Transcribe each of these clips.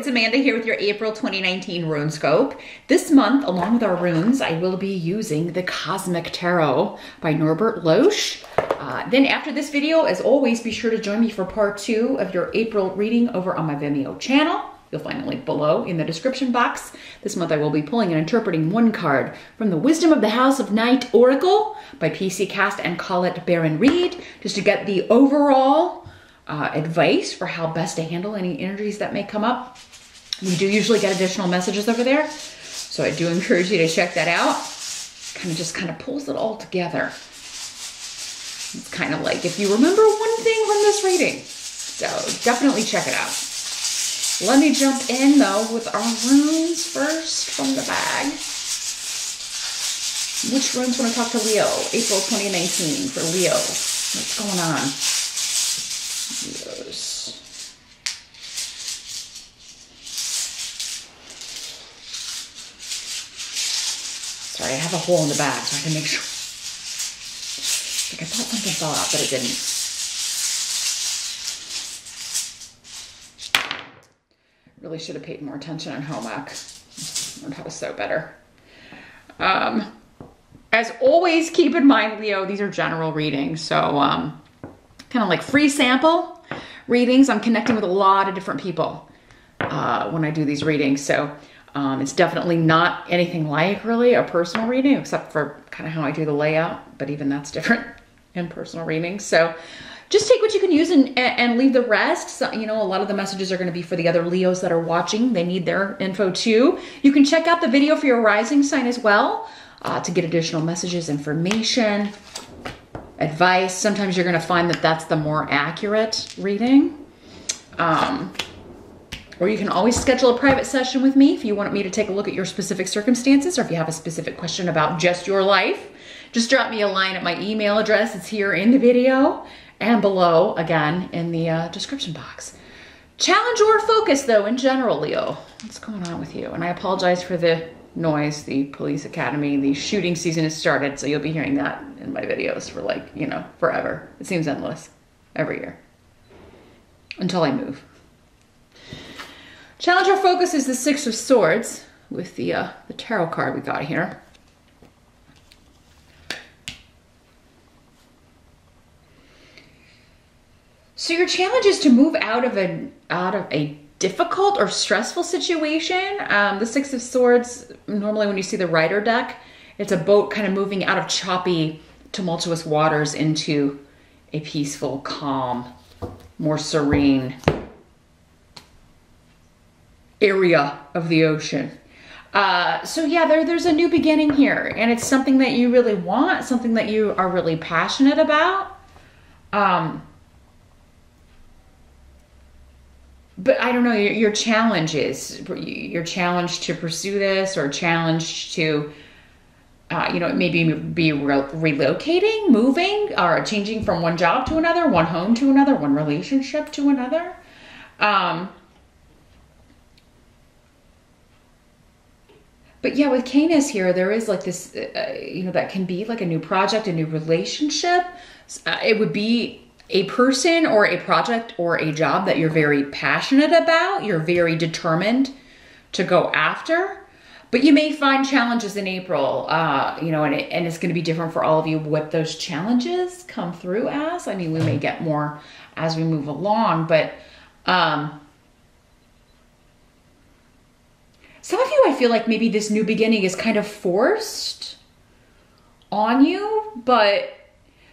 it's Amanda here with your April 2019 RuneScope. This month, along with our runes, I will be using the Cosmic Tarot by Norbert Loesch. Then after this video, as always, be sure to join me for part 2 of your April reading over on my Vimeo channel. You'll find a link below in the description box. This month I will be pulling and interpreting one card from the Wisdom of the House of Night Oracle by PC Cast and Colette Baron Reed, just to get the overall advice for how best to handle any energies that may come up. We do usually get additional messages over there, so I do encourage you to check that out. Kind of pulls it all together. It's kind of like if you remember one thing from this reading. So definitely check it out. Let me jump in though with our runes first from the bag. Which runes want to talk to Leo? April 2019 for Leo. What's going on? Leos. Sorry, I have a hole in the bag so I can make sure. Like I thought something fell out, but it didn't. Really should have paid more attention on homework. Learned how to sew better. As always, keep in mind, Leo, these are general readings. So kind of like free sample readings. I'm connecting with a lot of different people when I do these readings. So it's definitely not anything like really a personal reading, except for kind of how I do the layout. But even that's different in personal readings. So just take what you can use and leave the rest. So, you know, a lot of the messages are going to be for the other Leos that are watching. They need their info too. You can check out the video for your rising sign as well to get additional messages, information, advice. Sometimes you're going to find that that's the more accurate reading. Or you can always schedule a private session with me if you want me to take a look at your specific circumstances, or if you have a specific question about just your life. Just drop me a line at my email address. It's here in the video and below, again, in the description box. Challenge or focus, though, in general, Leo. What's going on with you? And I apologize for the noise. The police academy, the shooting season has started, so you'll be hearing that in my videos for like, you know, forever. It seems endless every year until I move. Challenge or focus is the Six of Swords with the tarot card we got here. So your challenge is to move out of a difficult or stressful situation. The Six of Swords, normally when you see the Rider deck, it's a boat kind of moving out of choppy, tumultuous waters into a peaceful, calm, more serene area of the ocean. So yeah, there's a new beginning here, and it's something that you really want, something that you are really passionate about. But I don't know, your challenge is, your challenge to pursue this, or challenge to, you know, maybe be relocating, moving, or changing from one job to another, one home to another, one relationship to another. But yeah, with Canis here, there is like this, you know, that can be like a new project, a new relationship. It would be a person or a project or a job that you're very passionate about, you're very determined to go after, but you may find challenges in April, you know, and it's going to be different for all of you what those challenges come through as. I mean, we may get more as we move along, but some of you, I feel like maybe this new beginning is kind of forced on you, but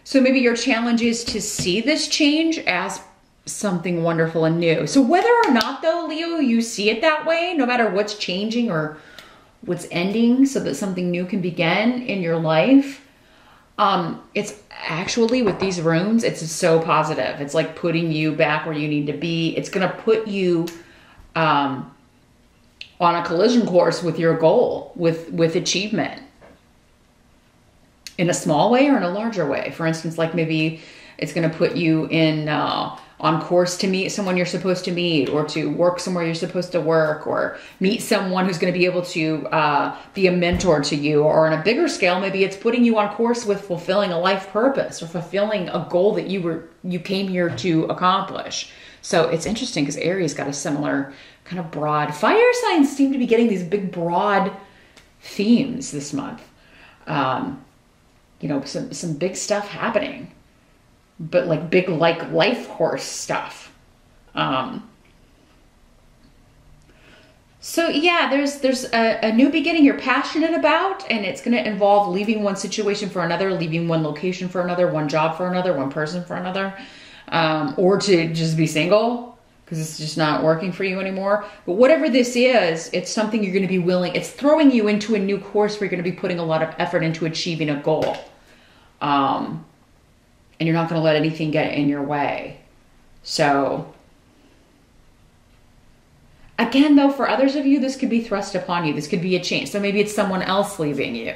so maybe your challenge is to see this change as something wonderful and new. So whether or not though, Leo, you see it that way, no matter what's changing or what's ending so that something new can begin in your life, it's actually with these runes, it's so positive. It's like putting you back where you need to be. It's going to put you on a collision course with your goal, with achievement. In a small way or in a larger way. For instance, like maybe it's going to put you in on course to meet someone you're supposed to meet, or to work somewhere you're supposed to work, or meet someone who's going to be able to be a mentor to you. Or on a bigger scale, maybe it's putting you on course with fulfilling a life purpose or fulfilling a goal that you came here to accomplish. So it's interesting because Aries got a similar kind of broad. Fire signs seem to be getting these big, broad themes this month. You know, some big stuff happening, but like big, like life course stuff. So yeah, there's a new beginning you're passionate about, and it's going to involve leaving one situation for another, leaving one location for another, one job for another, one person for another, or to just be single because it's just not working for you anymore. But whatever this is, it's something you're going to be willing, it's throwing you into a new course where you're going to be putting a lot of effort into achieving a goal. And you're not going to let anything get in your way. So again, though, for others of you, this could be thrust upon you. This could be a change. So maybe it's someone else leaving you,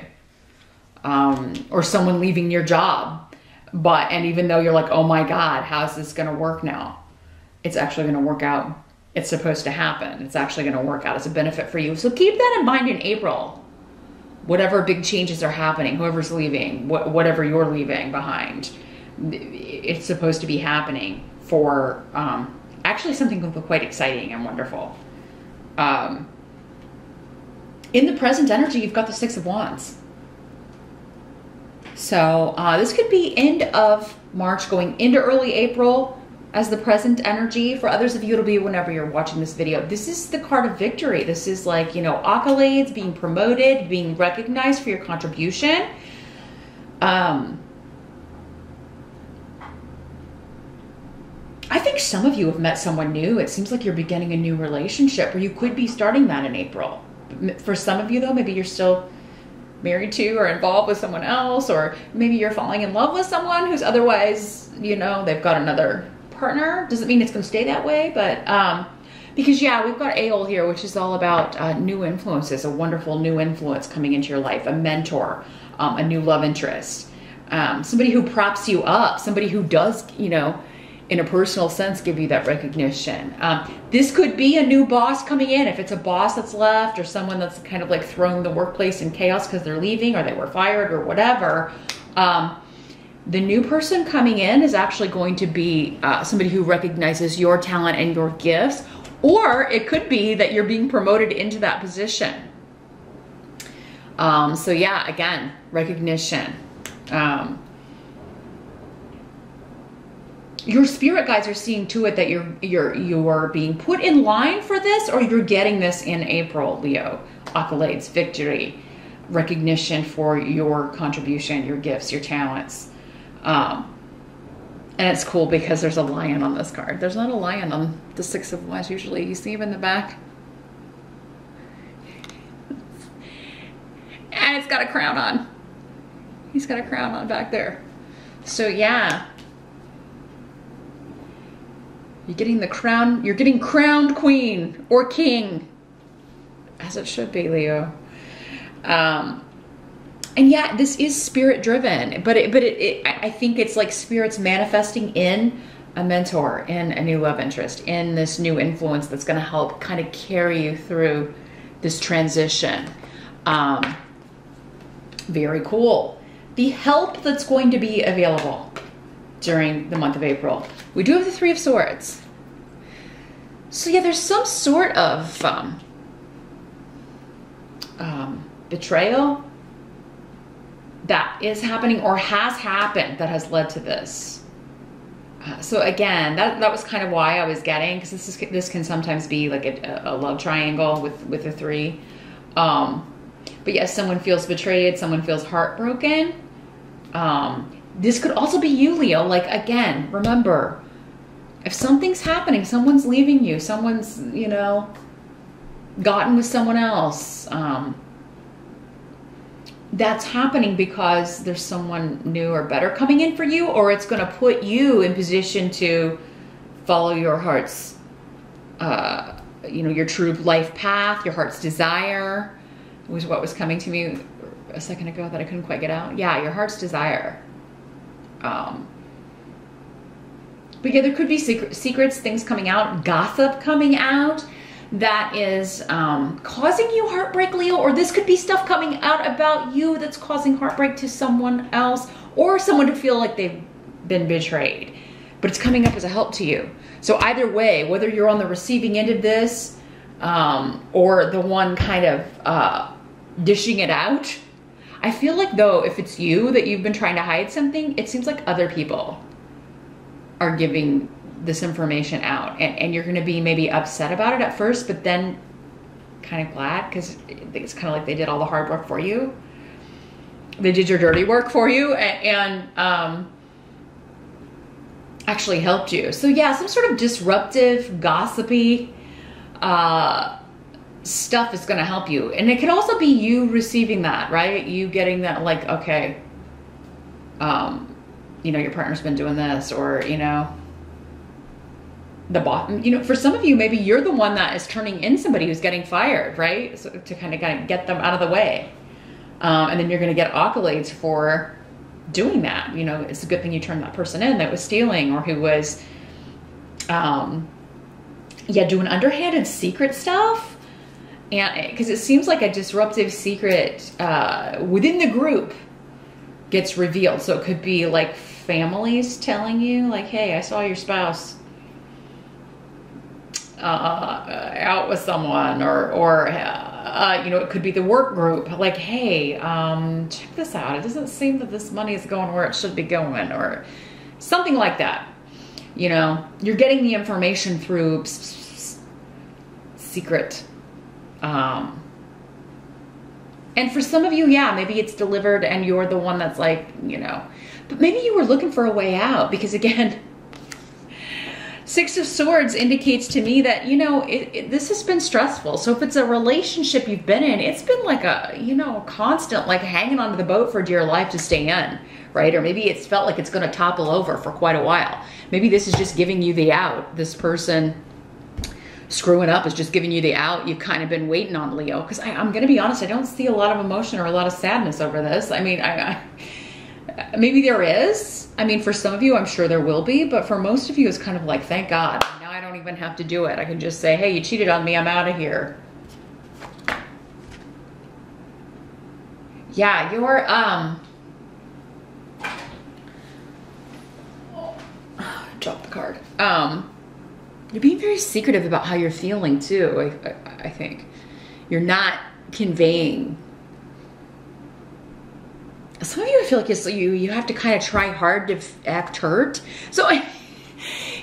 or someone leaving your job. And even though you're like, oh my God, how's this going to work now? It's actually going to work out. It's supposed to happen. It's actually going to work out as a benefit for you. So keep that in mind in April. Whatever big changes are happening, whoever's leaving, whatever you're leaving behind, it's supposed to be happening for actually something quite exciting and wonderful. In the present energy, you've got the Six of Wands. So this could be end of March going into early April as the present energy. For others of you, it'll be whenever you're watching this video. This is the card of victory. This is like, you know, accolades, being promoted, being recognized for your contribution. I think some of you have met someone new. It seems like you're beginning a new relationship, or you could be starting that in April. For some of you, though, maybe you're still married to or involved with someone else, or maybe you're falling in love with someone who's otherwise, you know, they've got another partner. Doesn't mean it's going to stay that way, but because yeah, we've got Aeol here, which is all about new influences, a wonderful new influence coming into your life, a mentor, a new love interest, somebody who props you up, somebody who does, you know, in a personal sense, give you that recognition. This could be a new boss coming in. If it's a boss that's left, or someone that's kind of like throwing the workplace in chaos because they're leaving, or they were fired, or whatever, the new person coming in is actually going to be somebody who recognizes your talent and your gifts, or it could be that you're being promoted into that position. So yeah, again, recognition. Your spirit guides are seeing to it that you're being put in line for this, or you're getting this in April, Leo. Accolades, victory, recognition for your contribution, your gifts, your talents. And it's cool because there's a lion on this card. There's not a lion on the Six of Wands usually. You see him in the back? And it's got a crown on. He's got a crown on back there. So yeah. You're getting the crown, you're getting crowned queen or king, as it should be, Leo. And yeah, this is spirit driven, but I think it's like spirits manifesting in a mentor, in a new love interest, in this new influence that's going to help kind of carry you through this transition. Very cool. The help that's going to be available during the month of April. We do have the Three of Swords. So yeah, there's some sort of betrayal that is happening or has happened that has led to this. So again, that was kind of why I was getting, because this can sometimes be like a love triangle with a three. But yes, someone feels betrayed, someone feels heartbroken. This could also be you, Leo. Like, again, remember, if something's happening, someone's leaving you, someone's, you know, gotten with someone else, that's happening because there's someone new or better coming in for you, or it's going to put you in position to follow your heart's, you know, your true life path, your heart's desire, was what was coming to me a second ago that I couldn't quite get out. Yeah, your heart's desire. But yeah, there could be secrets, things coming out, gossip coming out that is causing you heartbreak, Leo, or this could be stuff coming out about you that's causing heartbreak to someone else, or someone to feel like they've been betrayed, but it's coming up as a help to you. So either way, whether you're on the receiving end of this or the one kind of dishing it out. I feel like though, if it's you that you've been trying to hide something, it seems like other people are giving this information out, and you're going to be maybe upset about it at first, but then kind of glad, because it's kind of like they did all the hard work for you. They did your dirty work for you, and actually helped you. So yeah, some sort of disruptive, gossipy stuff is going to help you. And it could also be you receiving that, right? You getting that, like, okay, you know, your partner's been doing this, or, you know, the boss, you know, for some of you, maybe you're the one that is turning in somebody who's getting fired, right? So to kind of get them out of the way. And then you're going to get accolades for doing that. You know, it's a good thing you turned that person in that was stealing, or who was, yeah, doing underhanded secret stuff. And because it seems like a disruptive secret within the group gets revealed. So it could be like families telling you, like, hey, I saw your spouse out with someone, or you know, it could be the work group, like, hey, check this out. It doesn't seem that this money is going where it should be going, or something like that. You know, you're getting the information through secret. And for some of you, yeah, maybe it's delivered and you're the one that's like, you know, but maybe you were looking for a way out, because again, Six of Swords indicates to me that, you know, this has been stressful. So if it's a relationship you've been in, it's been like a, you know, constant, like hanging onto the boat for dear life to stay in, right? Or maybe it's felt like it's going to topple over for quite a while. Maybe this is just giving you the out. This person screwing up is just giving you the out. You've kind of been waiting on, Leo, because I'm going to be honest, I don't see a lot of emotion or a lot of sadness over this. I mean, maybe there is. I mean, for some of you, I'm sure there will be, but for most of you, it's kind of like, thank God. Now I don't even have to do it. I can just say, hey, you cheated on me. I'm out of here. Yeah, you're, drop the card. You're being very secretive about how you're feeling too, I think. You're not conveying. Some of you, I feel like you have to kind of try hard to act hurt. So,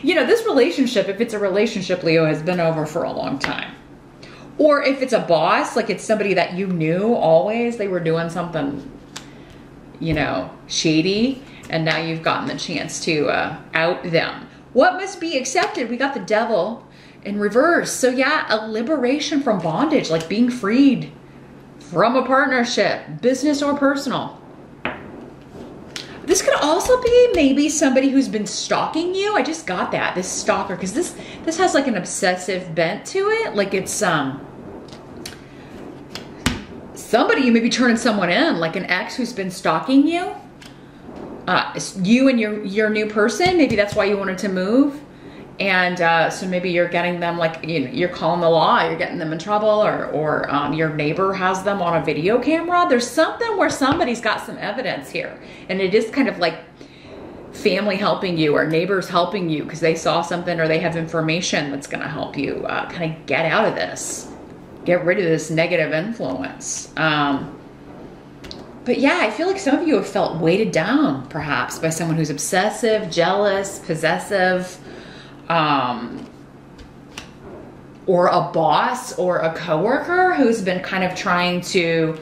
you know, this relationship, if it's a relationship, Leo, has been over for a long time. Or if it's a boss, like it's somebody that you knew always, they were doing something, you know, shady, and now you've gotten the chance to out them. What must be accepted? We got the Devil in reverse. So yeah, a liberation from bondage, like being freed from a partnership, business or personal. This could also be maybe somebody who's been stalking you. I just got that, this stalker, because this has like an obsessive bent to it. Like it's somebody, you may be turning someone in, like an ex who's been stalking you. You and your new person, maybe that's why you wanted to move. And so maybe you're getting them, like, you know, you're calling the law, you're getting them in trouble, or your neighbor has them on a video camera. There's something where somebody's got some evidence here. And it is kind of like family helping you, or neighbors helping you because they saw something, or they have information that's going to help you kind of get out of this, get rid of this negative influence. But yeah, I feel like some of you have felt weighted down, perhaps, by someone who's obsessive, jealous, possessive, or a boss or a coworker who's been kind of trying to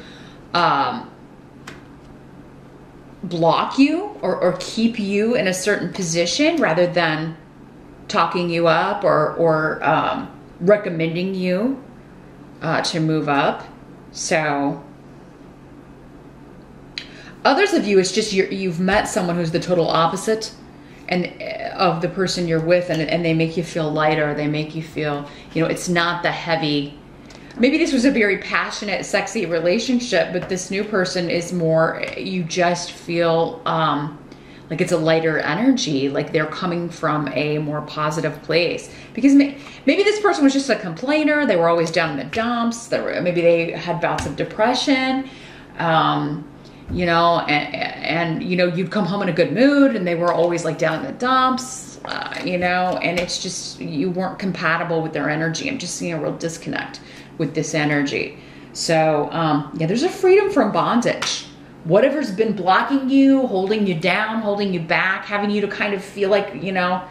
block you or keep you in a certain position rather than talking you up or recommending you to move up. So others of you, it's just you've met someone who's the total opposite and of the person you're with, and they make you feel lighter. They make you feel, you know, it's not the heavy. Maybe this was a very passionate, sexy relationship, but this new person is more, you just feel like it's a lighter energy, like they're coming from a more positive place. Because maybe this person was just a complainer. They were always down in the dumps. Maybe they had bouts of depression. You know, and you know, you'd come home in a good mood and they were always like down in the dumps. you know, and it's just, you weren't compatible with their energy. I'm just seeing a real disconnect with this energy. So, yeah, there's a freedom from bondage. Whatever's been blocking you, holding you down, holding you back, having you to kind of feel like, you know,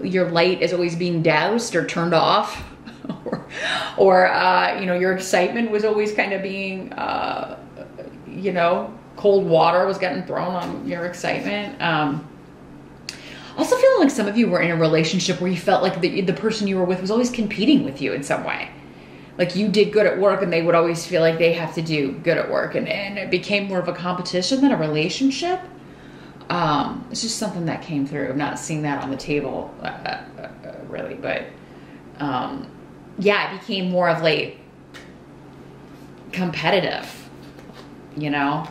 your light is always being doused or turned off, or you know, your excitement was always kind of being, you know, cold water was getting thrown on your excitement. Also feeling like some of you were in a relationship where you felt like the person you were with was always competing with you in some way. Like you did good at work and they would always feel like they have to do good at work, and it became more of a competition than a relationship. It's just something that came through. I'm not seeing that on the table really, but yeah, it became more of like competitive, you know,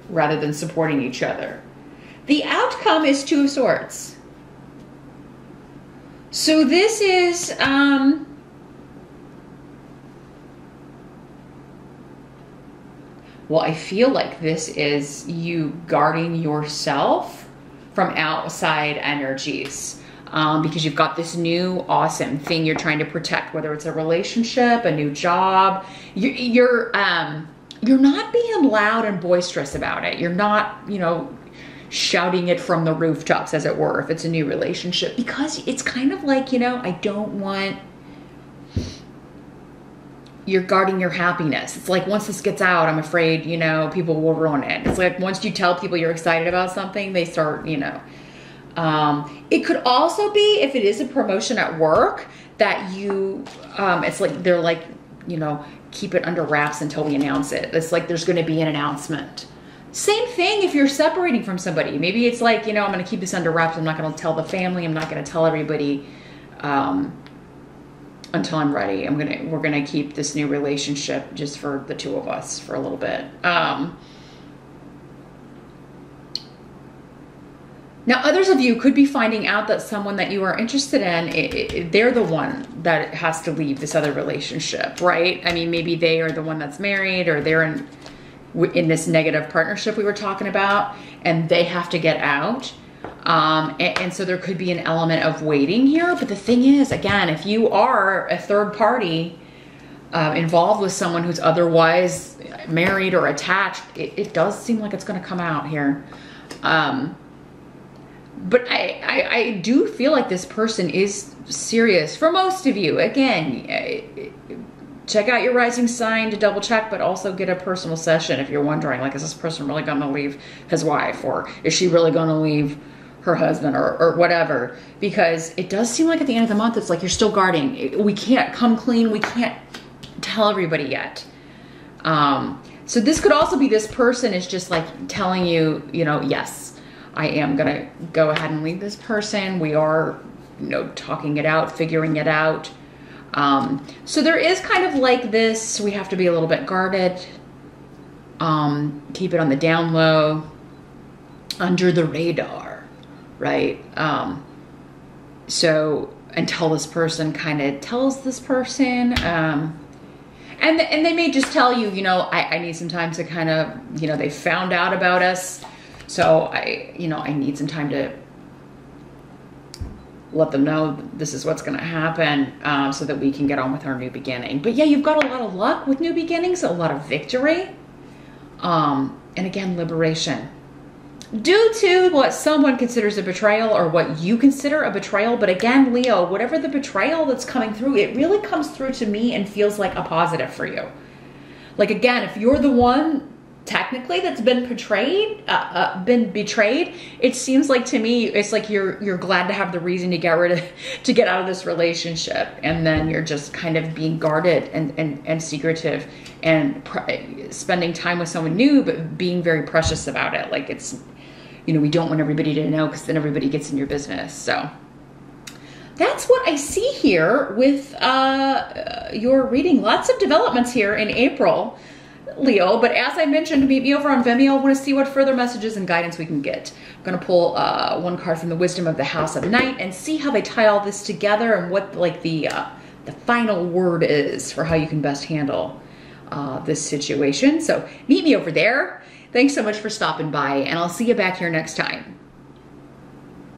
rather than supporting each other. The outcome is Two of Swords. So this is well, I feel like this is you guarding yourself from outside energies, because you've got this new awesome thing you're trying to protect, whether it's a relationship, a new job. You're not being loud and boisterous about it. You're not, you know, shouting it from the rooftops, as it were, if it's a new relationship, because it's kind of like, you know, I don't want, you're guarding your happiness. It's like, once this gets out, I'm afraid, you know, people will ruin it. It's like, once you tell people you're excited about something, they start, you know. It could also be, if it is a promotion at work, that you, it's like, they're like, you know, keep it under wraps until we announce it. It's like, there's going to be an announcement. Same thing if you're separating from somebody. Maybe it's like, you know, I'm going to keep this under wraps. I'm not going to tell the family. I'm not going to tell everybody, until I'm ready. We're going to keep this new relationship just for the two of us for a little bit. Now, others of you could be finding out that someone that you are interested in, they're the one that has to leave this other relationship, right? I mean, maybe they are the one that's married, or they're in this negative partnership we were talking about, and they have to get out. And so there could be an element of waiting here. But the thing is, again, if you are a third party involved with someone who's otherwise married or attached, it does seem like it's going to come out here. But I do feel like this person is serious for most of you. Again, check out your rising sign to double check, but also get a personal session if you're wondering, like, is this person really going to leave his wife, or is she really going to leave her husband, or whatever? Because it does seem like at the end of the month, it's like you're still guarding. We can't come clean. We can't tell everybody yet. So this could also be, this person is just like telling you, you know, yes, I am going to go ahead and leave this person. We are, you know, talking it out, figuring it out. So there is kind of like this, we have to be a little bit guarded, keep it on the down low, under the radar, right? So until this person kind of tells this person, and they may just tell you, you know, I need some time to kind of, you know, they found out about us. So I need some time to let them know this is what's going to happen, so that we can get on with our new beginning. But yeah, you've got a lot of luck with new beginnings, a lot of victory, and again, liberation. Due to what someone considers a betrayal, or what you consider a betrayal. But again, Leo, whatever the betrayal that's coming through, it really comes through to me and feels like a positive for you. Like, again, if you're the one technically that's been betrayed, it seems like to me, it's like you're glad to have the reason to get out of this relationship, and then you're just kind of being guarded and secretive, and spending time with someone new, but being very precious about it. Like, it's, you know, we don't want everybody to know, because then everybody gets in your business. So that's what I see here with your reading. Lots of developments here in April, Leo, but as I mentioned, meet me over on Vimeo. I want to see what further messages and guidance we can get. I'm going to pull one card from the Wisdom of the House of Night and see how they tie all this together, and what like the final word is for how you can best handle this situation. So meet me over there. Thanks so much for stopping by, and I'll see you back here next time.